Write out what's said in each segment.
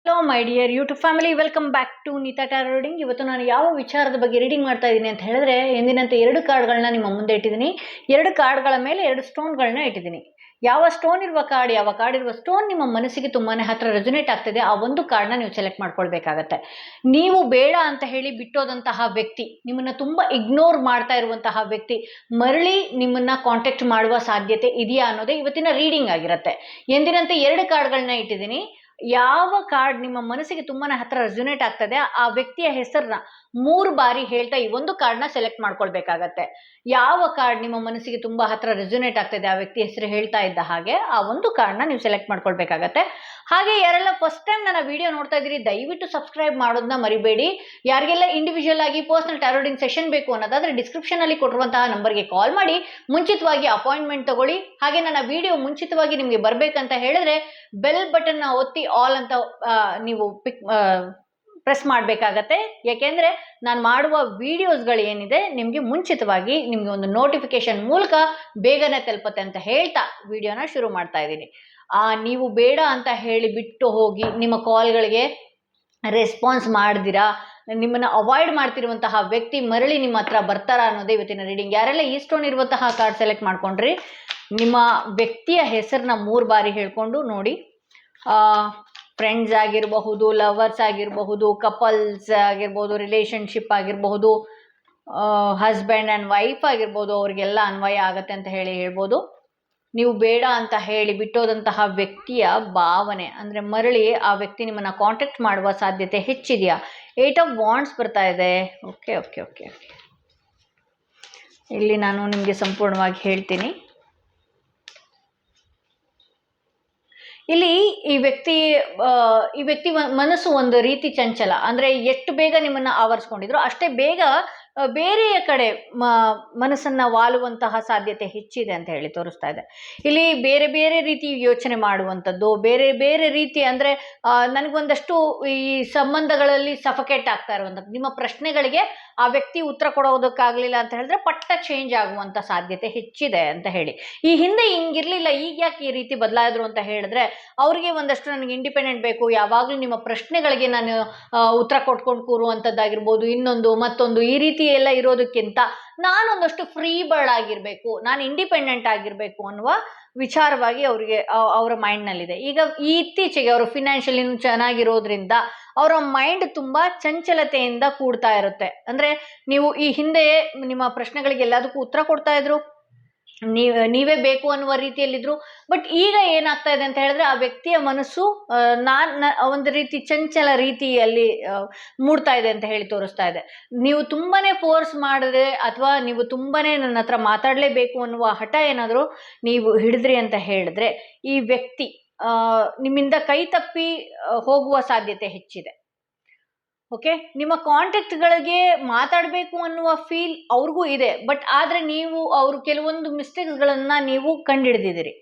Hello my dear YouTube family, welcome back to Neeta tarot reading. ಇವತ್ತು ನಾನು ಯಾವ ವಿಚಾರದ ಬಗ್ಗೆ ರೀಡಿಂಗ್ ಮಾಡ್ತಾ ಇದ್ದೀನಿ ಅಂತ ಹೇಳಿದ್ರೆ, ಎಂದಿನಂತೆ 2 ಕಾರ್ಡ್ಗಳನ್ನ ನಿಮ್ಮ ಮುಂದೆ ಇಟ್ಟಿದ್ದೀನಿ. 2 ಕಾರ್ಡ್ಗಳ ಮೇಲೆ 2 ಸ್ಟೋನ್ಗಳನ್ನ ಇಟ್ಟಿದ್ದೀನಿ. ಯಾವ ಸ್ಟೋನ್ ಇರುವ ಕಾರ್ಡ್, ಯಾವ ಕಾರ್ಡ್ ಇರುವ ಸ್ಟೋನ್ ನಿಮ್ಮ ಮನಸ್ಸಿಗೆ ತುಂಬಾನೇ ಹತ್ರ ರೆಸೊನೇಟ್ ಆಗ್ತಿದೆ, ಆ ಒಂದು ಕಾರ್ಡ್ನ ನೀವು ಸೆಲೆಕ್ಟ್ ಮಾಡ್ಕೊಳ್ಬೇಕಾಗತ್ತೆ. ನೀವು ಬೇಡ ಅಂತ ಹೇಳಿ ಬಿಟ್ಟೋದಂತಹ ವ್ಯಕ್ತಿ, ನಿಮ್ಮನ್ನ ತುಂಬಾ ಇಗ್ನೋರ್ ಮಾಡ್ತಾ ಇರುವಂತಹ ವ್ಯಕ್ತಿ ಮರಳಿ ನಿಮ್ಮನ್ನ ಕಾಂಟ್ಯಾಕ್ಟ್ ಮಾಡುವ ಸಾಧ್ಯತೆ ಇದೆಯಾ ಅನ್ನೋದೇ ಇವತ್ತಿನ ರೀಡಿಂಗ್ ಆಗಿರುತ್ತೆ. ಎಂದಿನಂತೆ 2 ಕಾರ್ಡ್ಗಳನ್ನ ಇಟ್ಟಿದ್ದೀನಿ. ಯಾವ ಕಾರ್ಡ್ ನಿಮ್ಮ ಮನಸ್ಸಿಗೆ ತುಂಬಾನೇ ಹತ್ರ ರೆಸೊನೇಟ್ ಆಗ್ತದೆ, ಆ ವ್ಯಕ್ತಿಯ ಹೆಸರನ್ನ 3 ಬಾರಿ ಹೇಳ್ತಾ ಈ ಒಂದು ಕಾರ್ಡ್ನ ಸೆಲೆಕ್ಟ್ ಮಾಡ್ಕೊಳ್ಬೇಕಾಗತ್ತೆ. ಯಾವ ಕಾರ್ಡ್ ನಿಮ್ಮ ಮನಸ್ಸಿಗೆ ತುಂಬಾ ಹತ್ರ ರೆಸೊನೇಟ್ ಆಗ್ತದೆ, ಆ ವ್ಯಕ್ತಿ ಹೆಸರು ಹೇಳ್ತಾ ಇದ್ದ ಹಾಗೆ ಆ ಒಂದು ಕಾರ್ಡ್ನ ನೀವು ಸೆಲೆಕ್ಟ್ ಮಾಡ್ಕೊಳ್ಬೇಕಾಗತ್ತೆ. ಹಾಗೆ ಯಾರೆಲ್ಲ ಫಸ್ಟ್ ಟೈಮ್ ನನ್ನ ವಿಡಿಯೋ ನೋಡ್ತಾ ಇದ್ದೀರಿ, ದಯವಿಟ್ಟು ಸಬ್ಸ್ಕ್ರೈಬ್ ಮಾಡೋದನ್ನ ಮರಿಬೇಡಿ. ಯಾರಿಗೆಲ್ಲ ಇಂಡಿವಿಜುವಲ್ ಆಗಿ ಪರ್ಸನಲ್ ಟಾರೋ ರೀಡಿಂಗ್ ಸೆಷನ್ ಬೇಕು ಅನ್ನೋದಾದ್ರೆ ಡಿಸ್ಕ್ರಿಪ್ಷನ್ ಅಲ್ಲಿ ಕೊಟ್ಟಿರುವಂತಹ ನಂಬರ್ಗೆ ಕಾಲ್ ಮಾಡಿ ಮುಂಚಿತವಾಗಿ ಅಪಾಯಿಂಟ್ಮೆಂಟ್ ತಗೊಳ್ಳಿ. ಹಾಗೆ ನನ್ನ ವಿಡಿಯೋ ಮುಂಚಿತವಾಗಿ ನಿಮಗೆ ಬರ್ಬೇಕಂತ ಹೇಳಿದ್ರೆ ಬೆಲ್ ಬಟನ್ ಒತ್ತಿ ಆಲ್ ಅಂತ ನೀವು ಪ್ರೆಸ್ ಮಾಡಬೇಕಾಗತ್ತೆ. ಯಾಕೆಂದ್ರೆ ನಾನು ಮಾಡುವ ವಿಡಿಯೋಸ್ಗಳು ಏನಿದೆ ನಿಮಗೆ ಮುಂಚಿತವಾಗಿ ನಿಮಗೆ ಒಂದು ನೋಟಿಫಿಕೇಶನ್ ಮೂಲಕ ಬೇಗನೆ ತಲುಪತ್ತೆ ಅಂತ ಹೇಳ್ತಾ ವಿಡಿಯೋನ ಶುರು ಮಾಡ್ತಾ ಇದ್ದೀನಿ. ನೀವು ಬೇಡ ಅಂತ ಹೇಳಿ ಬಿಟ್ಟು ಹೋಗಿ ನಿಮ್ಮ ಕಾಲ್ಗಳಿಗೆ ರೆಸ್ಪಾನ್ಸ್ ಮಾಡ್ದಿರಾ ನಿಮ್ಮನ್ನ ಅವಾಯ್ಡ್ ಮಾಡ್ತಿರುವಂತಹ ವ್ಯಕ್ತಿ ಮರಳಿ ನಿಮ್ಮ ಹತ್ರ ಬರ್ತಾರಾ ಅನ್ನೋದೇ ಇವತ್ತಿನ ರೀಡಿಂಗ್. ಯಾರೆಲ್ಲ ಈ ಸ್ಟೋನ್ ಇರುವಂತಹ ಕಾರ್ಡ್ ಸೆಲೆಕ್ಟ್ ಮಾಡ್ಕೊಂಡ್ರಿ, ನಿಮ್ಮ ವ್ಯಕ್ತಿಯ ಹೆಸರನ್ನ 3 ಬಾರಿ ಹೇಳ್ಕೊಂಡು ನೋಡಿ. ಫ್ರೆಂಡ್ಸ್ ಆಗಿರಬಹುದು, ಲವರ್ಸ್ ಆಗಿರಬಹುದು, ಕಪಲ್ಸ್ ಆಗಿರ್ಬೋದು, ರಿಲೇಶನ್ಶಿಪ್ ಆಗಿರಬಹುದು, ಹಸ್ಬೆಂಡ್ ಆ್ಯಂಡ್ ವೈಫ್ ಆಗಿರ್ಬೋದು, ಅವ್ರಿಗೆಲ್ಲ ಅನ್ವಯ ಆಗತ್ತೆ ಅಂತ ಹೇಳ್ಬೋದು. ನೀವು ಬೇಡ ಅಂತ ಹೇಳಿ ಬಿಟ್ಟೋದಂತಹ ವ್ಯಕ್ತಿಯ ಭಾವನೆ ಅಂದರೆ ಮರಳಿ ಆ ವ್ಯಕ್ತಿ ನಿಮ್ಮನ್ನು ಕಾಂಟ್ಯಾಕ್ಟ್ ಮಾಡುವ ಸಾಧ್ಯತೆ ಹೆಚ್ಚಿದೆಯಾ? 8 ಆಫ್ ವಾಂಡ್ಸ್ ಬರ್ತಾ ಇದೆ. ಓಕೆ ಓಕೆ ಓಕೆ ಓಕೆ ಇಲ್ಲಿ ನಾನು ನಿಮಗೆ ಸಂಪೂರ್ಣವಾಗಿ ಹೇಳ್ತೀನಿ. ಇಲ್ಲಿ ಈ ವ್ಯಕ್ತಿ ಮನಸ್ಸು ಒಂದು ರೀತಿ ಚಂಚಲ. ಅಂದರೆ ಎಷ್ಟು ಬೇಗ ನಿಮ್ಮನ್ನು ಆವರಿಸ್ಕೊಂಡಿದ್ರು ಅಷ್ಟೇ ಬೇಗ ಬೇರೆಯ ಕಡೆ ಮನಸ್ಸನ್ನು ವಾಲುವಂತಹ ಸಾಧ್ಯತೆ ಹೆಚ್ಚಿದೆ ಅಂತ ಹೇಳಿ ತೋರಿಸ್ತಾ ಇದೆ. ಇಲ್ಲಿ ಬೇರೆ ಬೇರೆ ರೀತಿ ಯೋಚನೆ ಮಾಡುವಂಥದ್ದು, ಬೇರೆ ಬೇರೆ ರೀತಿ ಅಂದರೆ ನನಗೊಂದಷ್ಟು ಈ ಸಂಬಂಧಗಳಲ್ಲಿ ಸಫಕೇಟ್ ಆಗ್ತಾ ಇರುವಂಥದ್ದು. ನಿಮ್ಮ ಪ್ರಶ್ನೆಗಳಿಗೆ ಆ ವ್ಯಕ್ತಿ ಉತ್ತರ ಕೊಡೋದಕ್ಕಾಗಲಿಲ್ಲ ಅಂತ ಹೇಳಿದ್ರೆ ಪಟ್ಟ ಚೇಂಜ್ ಆಗುವಂಥ ಸಾಧ್ಯತೆ ಹೆಚ್ಚಿದೆ ಅಂತ ಹೇಳಿ. ಈ ಹಿಂದೆ ಹಿಂಗಿರಲಿಲ್ಲ, ಈಗ ಯಾಕೆ ಈ ರೀತಿ ಬದಲಾಯಿದ್ರು ಅಂತ ಹೇಳಿದ್ರೆ ಅವರಿಗೆ ಒಂದಷ್ಟು ನನಗೆ ಇಂಡಿಪೆಂಡೆಂಟ್ ಬೇಕು, ಯಾವಾಗಲೂ ನಿಮ್ಮ ಪ್ರಶ್ನೆಗಳಿಗೆ ನಾನು ಉತ್ತರ ಕೊಟ್ಕೊಂಡು ಕೂರುವಂಥದ್ದಾಗಿರ್ಬೋದು, ಇನ್ನೊಂದು ಮತ್ತೊಂದು ಈ ರೀತಿ ಎಲ್ಲ ಇರೋದಕ್ಕಿಂತ ನಾನೊಂದಷ್ಟು ಫ್ರೀ ಬರ್ಡ್ ಆಗಿರಬೇಕು, ನಾನು ಇಂಡಿಪೆಂಡೆಂಟ್ ಆಗಿರಬೇಕು ಅನ್ನುವ ವಿಚಾರವಾಗಿ ಅವರ ಮೈಂಡ್ನಲ್ಲಿದೆ. ಈಗ ಇತ್ತೀಚೆಗೆ ಅವರು ಫಿನಾನ್ಷಿಯಲಿ ಚೆನ್ನಾಗಿರೋದ್ರಿಂದ ಅವರ ಮೈಂಡ್ ತುಂಬಾ ಚಂಚಲತೆಯಿಂದ ಕೂಡ್ತಾ ಇರುತ್ತೆ. ಅಂದ್ರೆ ನೀವು ಈ ಹಿಂದೆ ನಿಮ್ಮ ಪ್ರಶ್ನೆಗಳಿಗೆ ಎಲ್ಲದಕ್ಕೂ ಉತ್ತರ ಕೊಡ್ತಾ ಇದ್ರು, ನೀವೇ ಬೇಕು ಅನ್ನುವ ರೀತಿಯಲ್ಲಿದ್ರು. ಬಟ್ ಈಗ ಏನಾಗ್ತಾ ಇದೆ ಅಂತ ಹೇಳಿದ್ರೆ ಆ ವ್ಯಕ್ತಿಯ ಮನಸ್ಸು ಒಂದು ರೀತಿ ಚಂಚಲ ರೀತಿಯಲ್ಲಿ ಮೂಡ್ತಾ ಇದೆ ಅಂತ ಹೇಳಿ ತೋರಿಸ್ತಾ ಇದೆ. ನೀವು ತುಂಬಾನೇ ಫೋರ್ಸ್ ಮಾಡಿದ್ರೆ ಅಥವಾ ನೀವು ತುಂಬಾನೇ ನನ್ನ ಹತ್ರ ಮಾತಾಡಲೇಬೇಕು ಅನ್ನುವ ಹಠ ಏನಾದರೂ ನೀವು ಹಿಡಿದ್ರಿ ಅಂತ ಹೇಳಿದ್ರೆ ಈ ವ್ಯಕ್ತಿ ನಿಮ್ಮಿಂದ ಕೈ ತಪ್ಪಿ ಹೋಗುವ ಸಾಧ್ಯತೆ ಹೆಚ್ಚಿದೆ. ಓಕೆ, ನಿಮ್ಮ ಕಾಂಟ್ಯಾಕ್ಟ್ಗಳಿಗೆ ಮಾತಾಡಬೇಕು ಅನ್ನುವ ಫೀಲ್ ಅವ್ರಿಗೂ ಇದೆ. ಬಟ್ ಆದರೆ ನೀವು ಅವರು ಕೆಲವೊಂದು ಮಿಸ್ಟೇಕ್ಸ್ಗಳನ್ನು ನೀವು ಕಂಡುಹಿಡಿದಿದ್ದೀರಿ.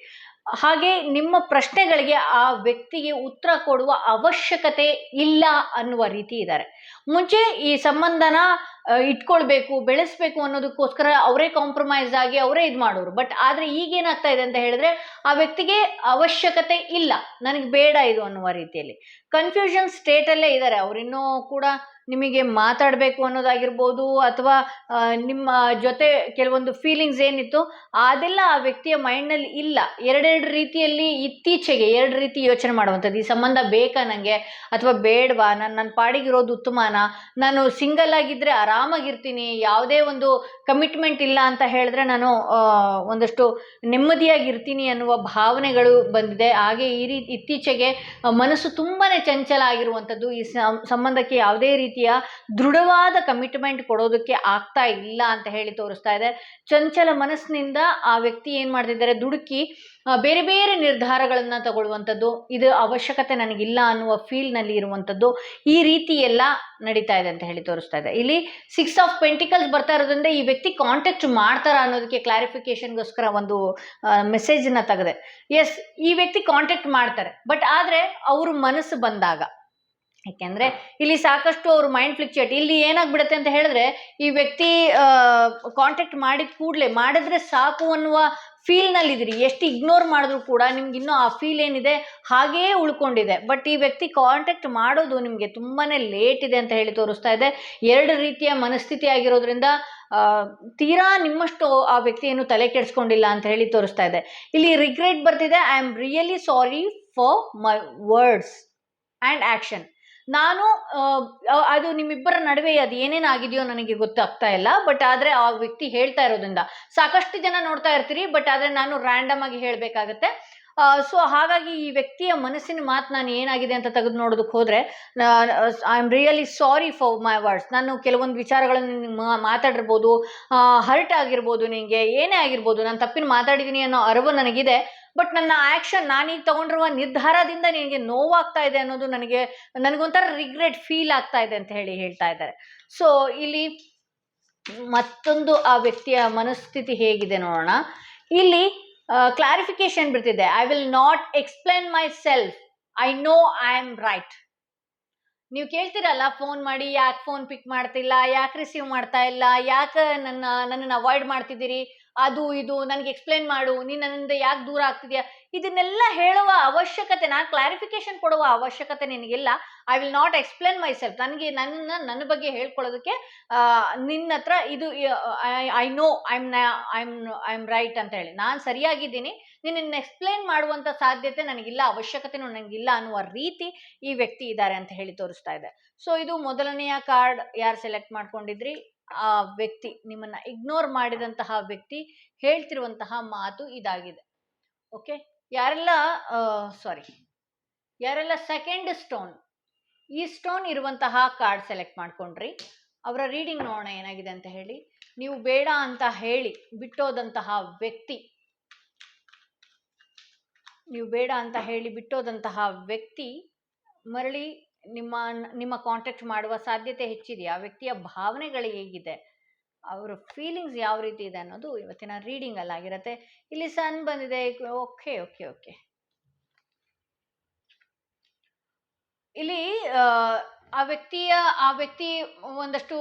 ಹಾಗೆ ನಿಮ್ಮ ಪ್ರಶ್ನೆಗಳಿಗೆ ಆ ವ್ಯಕ್ತಿಗೆ ಉತ್ತರ ಕೊಡುವ ಅವಶ್ಯಕತೆ ಇಲ್ಲ ಅನ್ನುವ ರೀತಿ ಇದ್ದಾರೆ. ಮುಂಚೆ ಈ ಸಂಬಂಧನ ಇಟ್ಕೊಳ್ಬೇಕು, ಬೆಳೆಸ್ಬೇಕು ಅನ್ನೋದಕ್ಕೋಸ್ಕರ ಅವರೇ ಕಾಂಪ್ರಮೈಸ್ ಆಗಿ ಅವರೇ ಇದು ಮಾಡೋರು. ಬಟ್ ಆದರೆ ಈಗೇನಾಗ್ತಾ ಇದೆ ಅಂತ ಹೇಳಿದ್ರೆ ಆ ವ್ಯಕ್ತಿಗೆ ಅವಶ್ಯಕತೆ ಇಲ್ಲ, ನನಗೆ ಬೇಡ ಇದು ಅನ್ನುವ ರೀತಿಯಲ್ಲಿ ಕನ್ಫ್ಯೂಷನ್ ಸ್ಟೇಟಲ್ಲೇ ಇದ್ದಾರೆ. ಅವರಿನ್ನೂ ಕೂಡ ನಿಮಗೆ ಮಾತಾಡಬೇಕು ಅನ್ನೋದಾಗಿರ್ಬೋದು ಅಥವಾ ನಿಮ್ಮ ಜೊತೆ ಕೆಲವೊಂದು ಫೀಲಿಂಗ್ಸ್ ಏನಿತ್ತು ಅದೆಲ್ಲ ಆ ವ್ಯಕ್ತಿಯ ಮೈಂಡ್ನಲ್ಲಿ ಇಲ್ಲ. ಎರಡೆರಡು ರೀತಿಯಲ್ಲಿ ಇತ್ತೀಚೆಗೆ 2 ರೀತಿ ಯೋಚನೆ ಮಾಡುವಂಥದ್ದು. ಈ ಸಂಬಂಧ ಬೇಕಾ ನನಗೆ ಅಥವಾ ಬೇಡವಾ, ನನ್ನ ಪಾಡಿಗಿರೋದು ಉತ್ತಮನಾ, ನಾನು ಸಿಂಗಲ್ ಆಗಿದ್ದರೆ ಆರಾಮಾಗಿರ್ತೀನಿ, ಯಾವುದೇ ಒಂದು ಕಮಿಟ್ಮೆಂಟ್ ಇಲ್ಲ ಅಂತ ಹೇಳಿದ್ರೆ ನಾನು ಒಂದಷ್ಟು ನೆಮ್ಮದಿಯಾಗಿರ್ತೀನಿ ಅನ್ನುವ ಭಾವನೆಗಳು ಬಂದಿದೆ. ಹಾಗೆ ಇತ್ತೀಚೆಗೆ ಮನಸ್ಸು ತುಂಬಾ ಚಂಚಲ ಆಗಿರುವಂಥದ್ದು. ಈ ಸಂಬಂಧಕ್ಕೆ ಯಾವುದೇ ರೀತಿಯ ದೃಢವಾದ ಕಮಿಟ್ಮೆಂಟ್ ಕೊಡೋದಕ್ಕೆ ಆಗ್ತಾ ಇಲ್ಲ ಅಂತ ಹೇಳಿ ತೋರಿಸ್ತಾ ಇದೆ. ಚಂಚಲ ಮನಸ್ಸಿನಿಂದ ಆ ವ್ಯಕ್ತಿ ಏನು ಮಾಡ್ತಿದ್ದಾರೆ, ದುಡುಕಿ ಬೇರೆ ಬೇರೆ ನಿರ್ಧಾರಗಳನ್ನು ತಗೊಳ್ಳುವಂಥದ್ದು, ಇದು ಅವಶ್ಯಕತೆ ನನಗಿಲ್ಲ ಅನ್ನುವ ಫೀಲ್ನಲ್ಲಿ ಇರುವಂಥದ್ದು, ಈ ರೀತಿ ಎಲ್ಲ ನಡೀತಾ ಇದೆ ಅಂತ ಹೇಳಿ ತೋರಿಸ್ತಾ ಇದೆ. ಇಲ್ಲಿ 6 ಆಫ್ ಪೆಂಟಿಕಲ್ಸ್ ಬರ್ತಾ ಇರೋದ್ರಿಂದ ಈ ವ್ಯಕ್ತಿ ಕಾಂಟ್ಯಾಕ್ಟ್ ಮಾಡ್ತಾರ ಅನ್ನೋದಕ್ಕೆ ಕ್ಲಾರಿಫಿಕೇಶನ್ಗೋಸ್ಕರ ಒಂದು ಮೆಸೇಜನ್ನ ತೆಗೆದೆ. ಎಸ್, ಈ ವ್ಯಕ್ತಿ ಕಾಂಟ್ಯಾಕ್ಟ್ ಮಾಡ್ತಾರೆ, ಬಟ್ ಆದರೆ ಅವ್ರ ಮನಸ್ಸು ಬಂದಾಗ. ಯಾಕೆಂದರೆ ಇಲ್ಲಿ ಸಾಕಷ್ಟು ಅವ್ರ ಮೈಂಡ್ ಫ್ಲಿಕ್ಚುಯೇಟ್. ಇಲ್ಲಿ ಏನಾಗ್ಬಿಡುತ್ತೆ ಅಂತ ಹೇಳಿದ್ರೆ ಈ ವ್ಯಕ್ತಿ ಕಾಂಟ್ಯಾಕ್ಟ್ ಮಾಡಿದ ಕೂಡಲೇ ಮಾಡಿದ್ರೆ ಸಾಕು ಅನ್ನುವ ಫೀಲ್ನಲ್ಲಿದ್ದೀರಿ, ಎಷ್ಟು ಇಗ್ನೋರ್ ಮಾಡಿದ್ರು ಕೂಡ ನಿಮ್ಗೆ ಇನ್ನೂ ಆ ಫೀಲ್ ಏನಿದೆ ಹಾಗೇ ಉಳ್ಕೊಂಡಿದೆ. ಬಟ್ ಈ ವ್ಯಕ್ತಿ ಕಾಂಟ್ಯಾಕ್ಟ್ ಮಾಡೋದು ನಿಮಗೆ ತುಂಬಾ ಲೇಟ್ ಇದೆ ಅಂತ ಹೇಳಿ ತೋರಿಸ್ತಾ ಇದೆ. 2 ರೀತಿಯ ಮನಸ್ಥಿತಿ ಆಗಿರೋದ್ರಿಂದ ತೀರಾ ನಿಮ್ಮಷ್ಟು ಆ ವ್ಯಕ್ತಿಯನ್ನು ತಲೆ ಕೆಡಿಸ್ಕೊಂಡಿಲ್ಲ ಅಂತ ಹೇಳಿ ತೋರಿಸ್ತಾ ಇದೆ. ಇಲ್ಲಿ ರಿಗ್ರೆಟ್ ಬರ್ತಿದೆ. I am really sorry for my words and action. ನಾನು ಅದು ನಿಮ್ಮಿಬ್ಬರ ನಡುವೆ ಅದು ಏನೇನಾಗಿದೆಯೋ ನನಗೆ ಗೊತ್ತಾಗ್ತಾ ಇಲ್ಲ. ಬಟ್ ಆದರೆ ಆ ವ್ಯಕ್ತಿ ಹೇಳ್ತಾ ಇರೋದ್ರಿಂದ ಸಾಕಷ್ಟು ಜನ ನೋಡ್ತಾ ಇರ್ತೀರಿ, ಬಟ್ ಆದರೆ ನಾನು ರ್ಯಾಂಡಮ್ ಆಗಿ ಹೇಳಬೇಕಾಗತ್ತೆ. ಸೊ ಹಾಗಾಗಿ ಈ ವ್ಯಕ್ತಿಯ ಮನಸ್ಸಿನ ಮಾತು ನಾನು ಏನಾಗಿದೆ ಅಂತ ತೆಗೆದು ನೋಡೋದಕ್ಕೆ ಹೋದರೆ, I am really sorry for my words. ನಾನು ಕೆಲವೊಂದು ವಿಚಾರಗಳನ್ನು ಮಾತಾಡಿರ್ಬೋದು, ಹರ್ಟ್ ಆಗಿರ್ಬೋದು, ನಿನಗೆ ಏನೇ ಆಗಿರ್ಬೋದು, ನಾನು ತಪ್ಪಿನ ಮಾತಾಡಿದ್ದೀನಿ ಅನ್ನೋ ಅರಿವು ನನಗಿದೆ. ಬಟ್ ನನ್ನ ಆ್ಯಕ್ಷನ್, ನಾನೀಗ ತಗೊಂಡಿರುವ ನಿರ್ಧಾರದಿಂದ ನಿನಗೆ ನೋವಾಗ್ತಾ ಇದೆ ಅನ್ನೋದು ನನಗೊಂಥರ ರಿಗ್ರೆಟ್ ಫೀಲ್ ಆಗ್ತಾ ಇದೆ ಅಂತ ಹೇಳ್ತಾ ಇದ್ದಾರೆ. ಸೊ ಇಲ್ಲಿ ಮತ್ತೊಂದು ಆ ವ್ಯಕ್ತಿಯ ಮನಸ್ಥಿತಿ ಹೇಗಿದೆ ನೋಡೋಣ. ಇಲ್ಲಿ ಕ್ಲಾರಿಫಿಕೇಶನ್ ಬಿಡ್ತಿದೆ. I will not explain myself, I know I am right. ನೀವು ಕೇಳ್ತೀರಲ್ಲ ಫೋನ್ ಮಾಡಿ, ಯಾಕೆ ಫೋನ್ ಪಿಕ್ ಮಾಡ್ತಿಲ್ಲ, ಯಾಕೆ ರಿಸೀವ್ ಮಾಡ್ತಾ ಇಲ್ಲ, ಯಾಕೆ ನನ್ನನ್ನು ಅವಾಯ್ಡ್ ಮಾಡ್ತಿದ್ದೀರಿ, ಅದು ಇದು ನನಗೆ ಎಕ್ಸ್ಪ್ಲೇನ್ ಮಾಡು, ನೀನು ನನ್ನಿಂದ ಯಾಕೆ ದೂರ ಆಗ್ತಿದ್ಯಾ, ಇದನ್ನೆಲ್ಲ ಹೇಳುವ ಅವಶ್ಯಕತೆ, ನಾನು ಕ್ಲಾರಿಫಿಕೇಶನ್ ಕೊಡುವ ಅವಶ್ಯಕತೆ ನಿನಗಿಲ್ಲ. I will not explain myself. ನನಗೆ ನನ್ನ ಬಗ್ಗೆ ಹೇಳ್ಕೊಳ್ಳೋದಕ್ಕೆ ನಿನ್ನ ಹತ್ರ ಇದು I know I am right ಅಂತ ಹೇಳಿ, ನಾನು ಸರಿಯಾಗಿದ್ದೀನಿ, ನಿನ್ನನ್ನು ಎಕ್ಸ್ಪ್ಲೇನ್ ಮಾಡುವಂಥ ಸಾಧ್ಯತೆ ನನಗಿಲ್ಲ, ಅವಶ್ಯಕತೆನೂ ನನಗಿಲ್ಲ ಅನ್ನುವ ರೀತಿ ಈ ವ್ಯಕ್ತಿ ಇದ್ದಾರೆ ಅಂತ ಹೇಳಿ ತೋರಿಸ್ತಾ ಇದೆ. ಸೊ ಇದು ಮೊದಲನೆಯ ಕಾರ್ಡ್. ಯಾರು ಸೆಲೆಕ್ಟ್ ಮಾಡ್ಕೊಂಡಿದ್ರಿ, ಆ ವ್ಯಕ್ತಿ, ನಿಮ್ಮನ್ನ ಇಗ್ನೋರ್ ಮಾಡಿದಂತಹ ವ್ಯಕ್ತಿ ಹೇಳ್ತಿರುವಂತಹ ಮಾತು ಇದಾಗಿದೆ. ಓಕೆ, ಯಾರೆಲ್ಲ ಸೆಕೆಂಡ್ ಸ್ಟೋನ್, ಈ ಸ್ಟೋನ್ ಇರುವಂತಹ ಕಾರ್ಡ್ ಸೆಲೆಕ್ಟ್ ಮಾಡ್ಕೊಂಡ್ರಿ, ಅವರ ರೀಡಿಂಗ್ ನೋಡೋಣ ಏನಾಗಿದೆ ಅಂತ ಹೇಳಿ. ನೀವು ಬೇಡ ಅಂತ ಹೇಳಿ ಬಿಟ್ಟೋದಂತಹ ವ್ಯಕ್ತಿ, ಮರಳಿ ನಿಮ್ಮ ಕಾಂಟ್ಯಾಕ್ಟ್ ಮಾಡುವ ಸಾಧ್ಯತೆ ಹೆಚ್ಚಿದೆಯಾ? ಆ ವ್ಯಕ್ತಿಯ ಭಾವನೆಗಳು ಹೇಗಿದೆ, ಅವರ ಫೀಲಿಂಗ್ಸ್ ಯಾವ ರೀತಿ ಇದೆ ಅನ್ನೋದು ಇವತ್ತಿನ ರೀಡಿಂಗ್ ಅಲ್ಲಾಗಿರುತ್ತೆ. ಇಲ್ಲಿ ಸನ್ ಬಂದಿದೆ. ಓಕೆ ಓಕೆ ಓಕೆ ಇಲ್ಲಿ ಆ ವ್ಯಕ್ತಿ ಒಂದಷ್ಟು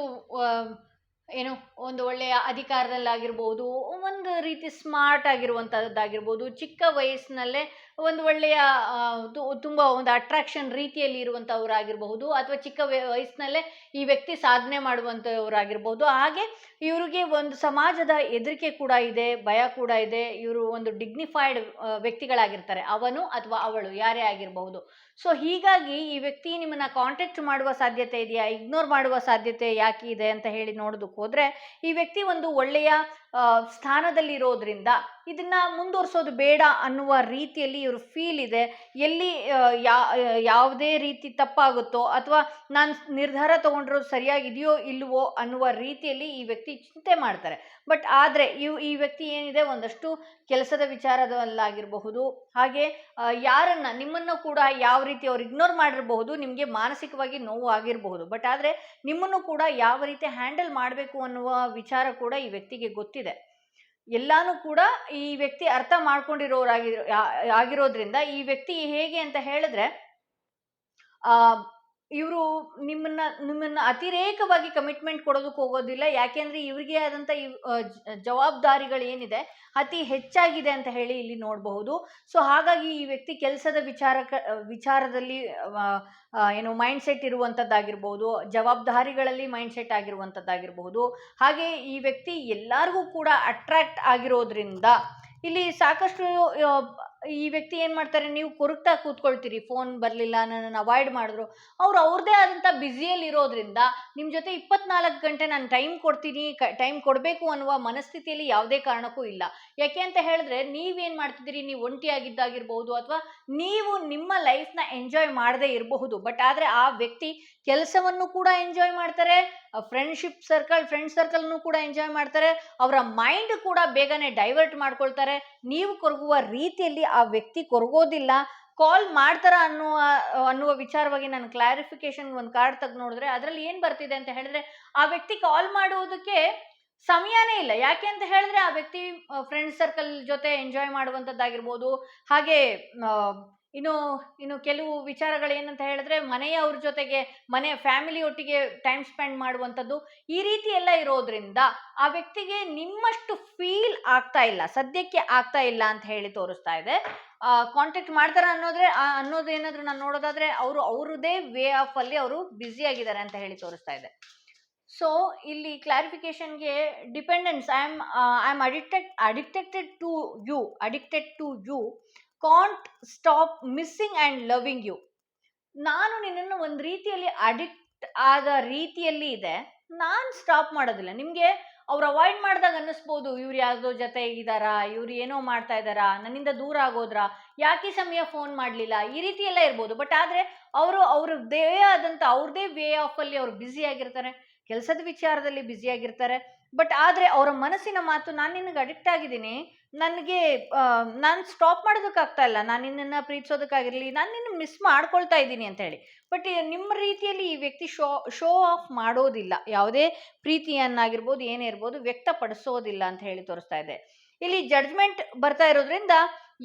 ಒಂದು ಒಳ್ಳೆಯ ಅಧಿಕಾರದಲ್ಲಾಗಿರ್ಬೋದು, ಒಂದು ರೀತಿ ಸ್ಮಾರ್ಟ್ ಆಗಿರುವಂಥದ್ದಾಗಿರ್ಬೋದು, ಚಿಕ್ಕ ವಯಸ್ಸಿನಲ್ಲೇ ಒಂದು ಒಳ್ಳೆಯ ತುಂಬ ಒಂದು ಅಟ್ರಾಕ್ಷನ್ ರೀತಿಯಲ್ಲಿ ಇರುವಂಥವ್ರಾಗಿರಬಹುದು, ಅಥವಾ ಚಿಕ್ಕ ವಯಸ್ಸಿನಲ್ಲೇ ಈ ವ್ಯಕ್ತಿ ಸಾಧನೆ ಮಾಡುವಂಥವ್ರಾಗಿರ್ಬೋದು. ಹಾಗೆ ಇವರಿಗೆ ಒಂದು ಸಮಾಜದ ಹೆದರಿಕೆ ಕೂಡ ಇದೆ, ಭಯ ಕೂಡ ಇದೆ. ಇವರು ಒಂದು ಡಿಗ್ನಿಫೈಡ್ ವ್ಯಕ್ತಿಗಳಾಗಿರ್ತಾರೆ, ಅವನು ಅಥವಾ ಅವಳು ಯಾರೇ ಆಗಿರಬಹುದು. ಸೊ ಹೀಗಾಗಿ ಈ ವ್ಯಕ್ತಿ ನಿಮ್ಮನ್ನ ಕಾಂಟ್ಯಾಕ್ಟ್ ಮಾಡುವ ಸಾಧ್ಯತೆ ಇದೆಯಾ, ಇಗ್ನೋರ್ ಮಾಡುವ ಸಾಧ್ಯತೆ ಯಾಕೆ ಇದೆ ಅಂತ ಹೇಳಿ ನೋಡೋದಕ್ಕೆ ಹೋದ್ರೆ, ಈ ವ್ಯಕ್ತಿ ಒಂದು ಒಳ್ಳೆಯ ಸ್ಥಾನದಲ್ಲಿರೋದ್ರಿಂದ ಇದನ್ನ ಮುಂದುವರಿಸೋದು ಬೇಡ ಅನ್ನುವ ರೀತಿಯಲ್ಲಿ ಇವರು ಫೀಲ್ ಇದೆ. ಎಲ್ಲಿ ಯಾವುದೇ ರೀತಿ ತಪ್ಪಾಗುತ್ತೋ ಅಥವಾ ನಾನು ನಿರ್ಧಾರ ತಗೊಂಡಿರೋದು ಸರಿಯಾಗಿದೆಯೋ ಇಲ್ವೋ ಅನ್ನುವ ರೀತಿಯಲ್ಲಿ ಈ ವ್ಯಕ್ತಿ ಚಿಂತೆ ಮಾಡ್ತಾರೆ. ಬಟ್ ಆದರೆ ಈ ವ್ಯಕ್ತಿ ಏನಿದೆ, ಒಂದಷ್ಟು ಕೆಲಸದ ವಿಚಾರದಲ್ಲಾಗಿರಬಹುದು, ಹಾಗೆ ನಿಮ್ಮನ್ನು ಕೂಡ ಯಾವ ರೀತಿ ಅವ್ರು ಇಗ್ನೋರ್ ಮಾಡಿರಬಹುದು, ನಿಮಗೆ ಮಾನಸಿಕವಾಗಿ ನೋವು ಆಗಿರಬಹುದು. ಬಟ್ ಆದರೆ ನಿಮ್ಮನ್ನು ಕೂಡ ಯಾವ ರೀತಿ ಹ್ಯಾಂಡಲ್ ಮಾಡಬೇಕು ಅನ್ನುವ ವಿಚಾರ ಕೂಡ ಈ ವ್ಯಕ್ತಿಗೆ ಗೊತ್ತಿದೆ. ಎಲ್ಲಾನು ಕೂಡ ಈ ವ್ಯಕ್ತಿ ಅರ್ಥ ಆಗಿರೋದ್ರಿಂದ ಈ ವ್ಯಕ್ತಿ ಹೇಗೆ ಅಂತ ಹೇಳಿದ್ರೆ, ಇವರು ನಿಮ್ಮನ್ನ ಅತಿರೇಕವಾಗಿ ಕಮಿಟ್ಮೆಂಟ್ ಕೊಡೋದಕ್ಕೆ ಹೋಗೋದಿಲ್ಲ. ಯಾಕೆಂದ್ರೆ ಇವರಿಗೆ ಆದಂಥ ಜವಾಬ್ದಾರಿಗಳು ಏನಿದೆ ಅತಿ ಹೆಚ್ಚಾಗಿದೆ ಅಂತ ಹೇಳಿ ಇಲ್ಲಿ ನೋಡಬಹುದು. ಸೊ ಹಾಗಾಗಿ ಈ ವ್ಯಕ್ತಿ ಕೆಲಸದ ವಿಚಾರದಲ್ಲಿ ಮೈಂಡ್ ಸೆಟ್ ಇರುವಂಥದ್ದಾಗಿರ್ಬೋದು, ಜವಾಬ್ದಾರಿಗಳಲ್ಲಿ ಮೈಂಡ್ ಸೆಟ್ ಆಗಿರುವಂಥದ್ದಾಗಿರ್ಬಹುದು. ಹಾಗೆ ಈ ವ್ಯಕ್ತಿ ಎಲ್ಲರಿಗೂ ಕೂಡ ಅಟ್ರಾಕ್ಟ್ ಆಗಿರೋದ್ರಿಂದ ಇಲ್ಲಿ ಸಾಕಷ್ಟು ಈ ವ್ಯಕ್ತಿ ಏನು ಮಾಡ್ತಾರೆ, ನೀವು ಕೊರಗ್ತಾ ಕೂತ್ಕೊಳ್ತೀರಿ, ಫೋನ್ ಬರಲಿಲ್ಲ, ನನ್ನನ್ನು ಅವಾಯ್ಡ್ ಮಾಡಿದ್ರು. ಅವ್ರದ್ದೇ ಆದಂಥ ಬ್ಯುಸಿಯಲ್ಲಿ ಇರೋದ್ರಿಂದ ನಿಮ್ಮ ಜೊತೆ 24 ಗಂಟೆ ನಾನು ಟೈಮ್ ಕೊಡ್ತೀನಿ, ಟೈಮ್ ಕೊಡಬೇಕು ಅನ್ನುವ ಮನಸ್ಥಿತಿಯಲ್ಲಿ ಯಾವುದೇ ಕಾರಣಕ್ಕೂ ಇಲ್ಲ. ಯಾಕೆ ಅಂತ ಹೇಳಿದ್ರೆ, ನೀವೇನು ಮಾಡ್ತಿದ್ದೀರಿ, ನೀವು ಒಂಟಿಯಾಗಿದ್ದಾಗಿರ್ಬಹುದು, ಅಥವಾ ನೀವು ನಿಮ್ಮ ಲೈಫ್ನ ಎಂಜಾಯ್ ಮಾಡದೇ ಇರಬಹುದು. ಬಟ್ ಆದರೆ ಆ ವ್ಯಕ್ತಿ ಕೆಲಸವನ್ನು ಕೂಡ ಎಂಜಾಯ್ ಮಾಡ್ತಾರೆ, ಫ್ರೆಂಡ್ ಸರ್ಕಲ್ನು ಕೂಡ ಎಂಜಾಯ್ ಮಾಡ್ತಾರೆ, ಅವರ ಮೈಂಡ್ ಕೂಡ ಬೇಗನೆ ಡೈವರ್ಟ್ ಮಾಡ್ಕೊಳ್ತಾರೆ. ನೀವು ಕೊರಗುವ ರೀತಿಯಲ್ಲಿ ಆ ವ್ಯಕ್ತಿ ಕೊರಗೋದಿಲ್ಲ. ಕಾಲ್ ಮಾಡ್ತಾರ ಅನ್ನುವ ವಿಚಾರವಾಗಿ ನಾನು ಕ್ಲಾರಿಫಿಕೇಶನ್ ಒಂದು ಕಾರ್ಡ್ ತೆಗೆದು ನೋಡಿದ್ರೆ ಅದರಲ್ಲಿ ಏನು ಬರ್ತಿದೆ ಅಂತ ಹೇಳಿದ್ರೆ, ಆ ವ್ಯಕ್ತಿ ಕಾಲ್ ಮಾಡುವುದಕ್ಕೆ ಸಮಯನೇ ಇಲ್ಲ. ಯಾಕೆ ಅಂತ ಹೇಳಿದ್ರೆ, ಆ ವ್ಯಕ್ತಿ ಫ್ರೆಂಡ್ ಸರ್ಕಲ್ ಜೊತೆ ಎಂಜಾಯ್ ಮಾಡುವಂಥದ್ದಾಗಿರ್ಬೋದು, ಹಾಗೆ ಇನ್ನು ಇನ್ನು ಕೆಲವು ವಿಚಾರಗಳೇನಂತ ಹೇಳಿದ್ರೆ ಮನೆಯವ್ರ ಜೊತೆಗೆ ಫ್ಯಾಮಿಲಿ ಒಟ್ಟಿಗೆ ಟೈಮ್ ಸ್ಪೆಂಡ್ ಮಾಡುವಂಥದ್ದು, ಈ ರೀತಿ ಎಲ್ಲ ಇರೋದ್ರಿಂದ ಆ ವ್ಯಕ್ತಿಗೆ ನಿಮ್ಮಷ್ಟು ಫೀಲ್ ಆಗ್ತಾ ಇಲ್ಲ, ಸದ್ಯಕ್ಕೆ ಆಗ್ತಾ ಇಲ್ಲ ಅಂತ ಹೇಳಿ ತೋರಿಸ್ತಾ ಇದೆ. ಕಾಂಟ್ಯಾಕ್ಟ್ ಮಾಡ್ತಾರ ಅನ್ನೋದೇನಾದ್ರೂ ನಾನು ನೋಡೋದಾದ್ರೆ ಅವ್ರದೇ ವೇ ಆಫ್ ಅಲ್ಲಿ ಅವರು ಬ್ಯುಸಿ ಆಗಿದ್ದಾರೆ ಅಂತ ಹೇಳಿ ತೋರಿಸ್ತಾ ಇದೆ. ಸೊ ಇಲ್ಲಿ ಕ್ಲಾರಿಫಿಕೇಶನ್ಗೆ dependence, I am addicted to you can't stop missing and loving you. ನಾನು ನಿನ್ನನ್ನು ಒಂದು ರೀತಿಯಲ್ಲಿ ಅಡಿಕ್ಟ್ ಆದ ರೀತಿಯಲ್ಲಿ ಇದೆ, ನಾನು ಸ್ಟಾಪ್ ಮಾಡೋದಿಲ್ಲ. ನಿಮಗೆ ಅವ್ರು ಅವಾಯ್ಡ್ ಮಾಡಿದಾಗ ಅನ್ನಿಸ್ಬೋದು, ಇವ್ರು ಯಾವುದೋ ಜೊತೆ ಇದ್ದಾರಾ, ಇವ್ರು ಏನೋ ಮಾಡ್ತಾ ಇದ್ದಾರಾ, ನನ್ನಿಂದ ದೂರ ಆಗೋದ್ರಾ, ಯಾಕೆ ಸಮಯ ಫೋನ್ ಮಾಡಲಿಲ್ಲ, ಈ ರೀತಿ ಎಲ್ಲ ಇರ್ಬೋದು. ಬಟ್ ಆದರೆ ಅವ್ರದ್ದೇ ಆದಂಥ ಅವ್ರದ್ದೇ ವೇ ಆಫ್ ಅಲ್ಲಿ ಅವ್ರು ಬ್ಯುಸಿ ಆಗಿರ್ತಾರೆ, ಕೆಲಸದ ವಿಚಾರದಲ್ಲಿ ಬ್ಯುಸಿ ಆಗಿರ್ತಾರೆ. ಬಟ್ ಆದರೆ ಅವರ ಮನಸ್ಸಿನ ಮಾತು, ನಾನು ನಿನಗೆ ಅಡಿಕ್ಟ್ ಆಗಿದ್ದೀನಿ, ನನಗೆ ನಾನು ಸ್ಟಾಪ್ ಮಾಡೋದಕ್ಕಾಗ್ತಾ ಇಲ್ಲ, ನಾನು ನಿನ್ನನ್ನು ಪ್ರೀತಿಸೋದಕ್ಕಾಗಿರಲಿ, ನಾನು ನಿನ್ನ ಮಿಸ್ ಮಾಡ್ಕೊಳ್ತಾ ಇದ್ದೀನಿ ಅಂತ ಹೇಳಿ. ಬಟ್ ನಿಮ್ಮ ರೀತಿಯಲ್ಲಿ ಈ ವ್ಯಕ್ತಿ ಶೋ ಆಫ್ ಮಾಡೋದಿಲ್ಲ, ಯಾವುದೇ ಪ್ರೀತಿಯನ್ನಾಗಿರ್ಬೋದು ಏನೇ ಇರ್ಬೋದು ವ್ಯಕ್ತಪಡಿಸೋದಿಲ್ಲ ಅಂತ ಹೇಳಿ ತೋರಿಸ್ತಾ ಇದೆ. ಇಲ್ಲಿ ಜಡ್ಜ್ಮೆಂಟ್ ಬರ್ತಾ ಇರೋದ್ರಿಂದ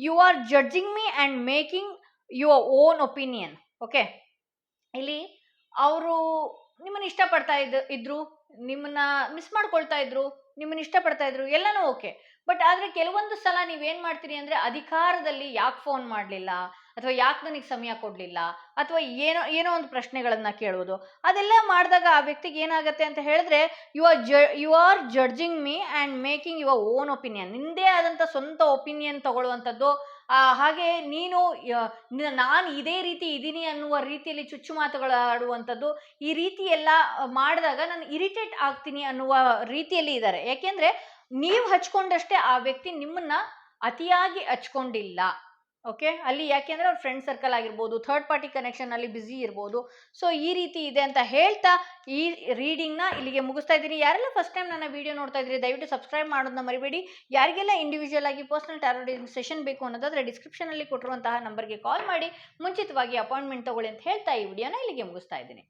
you are judging me and making your own opinion. Okay, ಇಲ್ಲಿ ಅವರು ನಿಮ್ಮನ್ನು ಇಷ್ಟಪಡ್ತಾ ಇದ್ರು, ನಿಮ್ಮನ್ನ ಮಿಸ್ ಮಾಡ್ಕೊಳ್ತಾ ಇದ್ರು, ನಿಮ್ಮನ್ನ ಇಷ್ಟಪಡ್ತಾ ಇದ್ರು, ಎಲ್ಲನೂ ಓಕೆ. ಬಟ್ ಆದರೆ ಕೆಲವೊಂದು ಸಲ ನೀವೇನು ಮಾಡ್ತೀರಿ ಅಂದರೆ, ಅಧಿಕಾರದಲ್ಲಿ ಯಾಕೆ ಫೋನ್ ಮಾಡಲಿಲ್ಲ, ಅಥವಾ ಯಾಕೆ ನನಗೆ ಸಮಯ ಕೊಡಲಿಲ್ಲ, ಅಥವಾ ಏನೋ ಒಂದು ಪ್ರಶ್ನೆಗಳನ್ನು ಕೇಳೋದು, ಅದೆಲ್ಲ ಮಾಡಿದಾಗ ಆ ವ್ಯಕ್ತಿಗೆ ಏನಾಗುತ್ತೆ ಅಂತ ಹೇಳಿದ್ರೆ, you are judging me and making your own opinion. ನಿಂದೇ ಆದಂಥ ಸ್ವಂತ ಒಪಿನಿಯನ್ ತಗೊಳ್ಳುವಂಥದ್ದು, ಹಾಗೆ ನಾನು ಇದೇ ರೀತಿ ಇದ್ದೀನಿ ಅನ್ನುವ ರೀತಿಯಲ್ಲಿ ಚುಚ್ಚು ಮಾತುಗಳಾಡುವಂಥದ್ದು, ಈ ರೀತಿ ಎಲ್ಲ ಮಾಡಿದಾಗ ನಾನು ಇರಿಟೇಟ್ ಆಗ್ತೀನಿ ಅನ್ನುವ ರೀತಿಯಲ್ಲಿ ಇದ್ದಾರೆ. ಯಾಕೆಂದರೆ ನೀವು ಹಚ್ಕೊಂಡಷ್ಟೇ ಆ ವ್ಯಕ್ತಿ ನಿಮ್ಮನ್ನ ಅತಿಯಾಗಿ ಹಚ್ಕೊಂಡಿಲ್ಲ. ಓಕೆ, ಅಲ್ಲಿ ಯಾಕೆಂದರೆ ಅವ್ರ ಫ್ರೆಂಡ್ ಸರ್ಕಲ್ ಆಗಿರ್ಬೋದು, ಥರ್ಡ್ ಪಾರ್ಟಿ ಕನೆಕ್ಷನ್ ಅಲ್ಲಿ ಬ್ಯುಸಿ ಇರ್ಬೋದು. ಸೊ ಈ ರೀತಿ ಇದೆ ಅಂತ ಹೇಳ್ತಾ ಈ ರೀಡಿಂಗ್ನ ಇಲ್ಲಿಗೆ ಮುಗಿಸ್ತಾ ಇದ್ದೀನಿ. ಯಾರೆಲ್ಲ ಫಸ್ಟ್ ಟೈಮ್ ನನ್ನ ವಿಡಿಯೋ ನೋಡ್ತಾ ಇದ್ದೀರಿ ದಯವಿಟ್ಟು ಸಬ್ಸ್ಕ್ರೈಬ್ ಮಾಡೋದನ್ನ ಮರಿಬೇಡಿ. ಯಾರಿಗೆಲ್ಲ ಇಂಡಿವಿಜುವಲ್ ಆಗಿ ಪರ್ಸನಲ್ ಟಾರೋ ರೀಡಿಂಗ್ ಸೆಷನ್ ಬೇಕು ಅನ್ನೋದಾದ್ರೆ ಡಿಸ್ಕ್ರಿಪ್ಷನಲ್ಲಿ ಕೊಟ್ಟಿರುವಂತಹ ನಂಬರ್ಗೆ ಕಾಲ್ ಮಾಡಿ ಮುಂಚಿತವಾಗಿ ಅಪಾಯಿಂಟ್ಮೆಂಟ್ ತಗೊಳ್ಳಿ ಅಂತ ಹೇಳ್ತಾ ಈ ವಿಡಿಯೋನ ಇಲ್ಲಿಗೆ ಮುಗಿಸ್ತಾ ಇದ್ದೀನಿ.